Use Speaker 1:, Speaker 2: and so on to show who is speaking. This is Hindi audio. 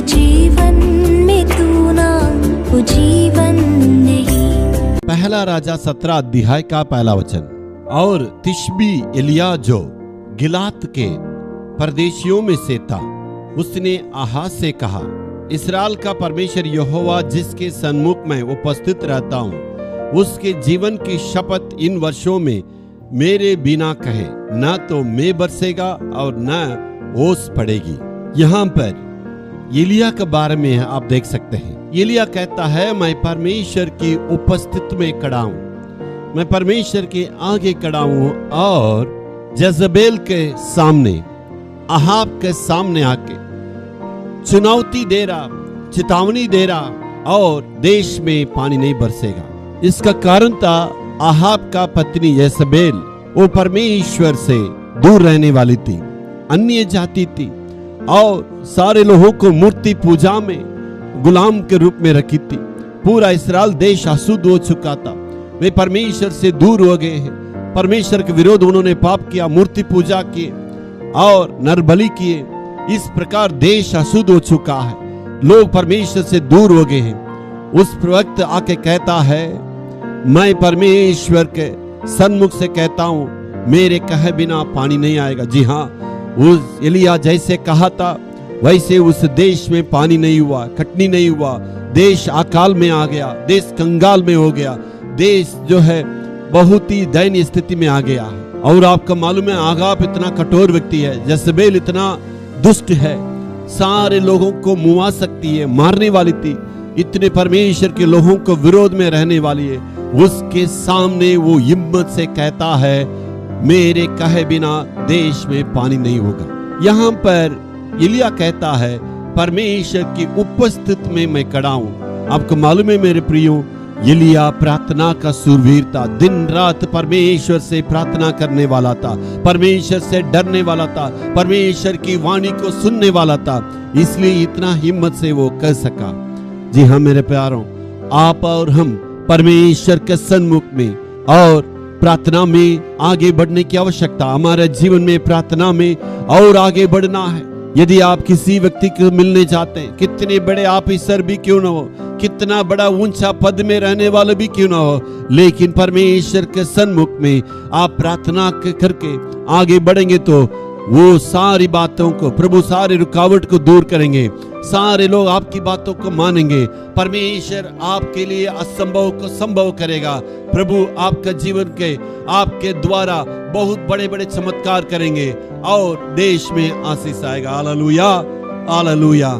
Speaker 1: जीवन में तू ना वो जीवन नहीं।
Speaker 2: पहला राजा 17 अध्याय का पहला वचन। और तिशबी एलिया जो गिलात के परदेशियों में से था, उसने आहाज से कहा, इस्राएल का परमेश्वर यहोवा जिसके सन्मुख में उपस्थित रहता हूँ, उसके जीवन की शपथ इन वर्षों में मेरे बिना कहे न तो मैं बरसेगा और न ओस पड़ेगी। यहाँ पर एलिया के बारे में आप देख सकते हैं। एलिया कहता है, मैं परमेश्वर की उपस्थिति में खड़ा हूँ, मैं परमेश्वर के आगे खड़ा हूँ और जज़बेल के सामने, अहाब के सामने आके चुनौती दे रहा, चेतावनी दे रहा और देश में पानी नहीं बरसेगा। इसका कारण था अहाब का पत्नी यज़बेल, वो परमेश्वर से दूर रहने वाली थी, अन्य जाति थी और सारे लोगों को मूर्ति पूजा में गुलाम के रूप में रखी थी। पूरा इस्राएल देश अशुद्ध हो चुका था, वे परमेश्वर से दूर हो गए हैं। परमेश्वर के विरोध उन्होंने पाप किया, मूर्ति पूजा किए और नरबलि किए। इस प्रकार देश अशुद्ध हो चुका है, लोग परमेश्वर से दूर हो गए हैं। उस वक्त आके कहता है, मैं परमेश्वर के सन्मुख से कहता हूं, मेरे कहे बिना पानी नहीं आएगा। जी हाँ, उस एलिया जैसे कहा था वैसे उस देश में पानी नहीं हुआ, कटनी नहीं हुआ, देश अकाल में आ गया, देश कंगाल में हो गया, देश जो है बहुत ही दयनीय स्थिति में आ गया है। और आपको मालूम है, आगाब इतना कठोर व्यक्ति है, जज़बेल इतना दुष्ट है, सारे लोगों को मुआ सकती है, मारने वाली थी, इतने परमेश्वर के लोगों को विरोध में रहने वाली है। उसके सामने वो हिम्मत से कहता है, मेरे कहे बिना देश में पानी नहीं होगा। यहाँ पर एलिया कहता है, परमेश्वर की उपस्थिति में मैं खड़ा हूँ। आपको मालूम है मेरे प्रियो, एलिया प्रार्थना का शूरवीर था, दिन रात परमेश्वर से प्रार्थना करने वाला था, परमेश्वर से डरने वाला था, परमेश्वर की वाणी को सुनने वाला था, इसलिए इतना हिम्मत से वो कर सका। जी हाँ मेरे प्यारों, आप और हम परमेश्वर के सन्मुख में और प्रार्थना में आगे बढ़ने की आवश्यकता, हमारे जीवन में प्रार्थना में और आगे बढ़ना है। यदि आप किसी व्यक्ति को मिलने जाते हैं, कितने बड़े ऑफिसर भी क्यों ना हो, कितना बड़ा ऊंचा पद में रहने वाले भी क्यों ना हो, लेकिन परमेश्वर के सन्मुख में आप प्रार्थना करके आगे बढ़ेंगे तो वो सारी बातों को, प्रभु सारी रुकावट को दूर करेंगे, सारे लोग आपकी बातों को मानेंगे। परमेश्वर आपके लिए असंभव को संभव करेगा। प्रभु आपका जीवन के आपके द्वारा बहुत बड़े बड़े चमत्कार करेंगे और देश में आशीष आएगा। Hallelujah, hallelujah.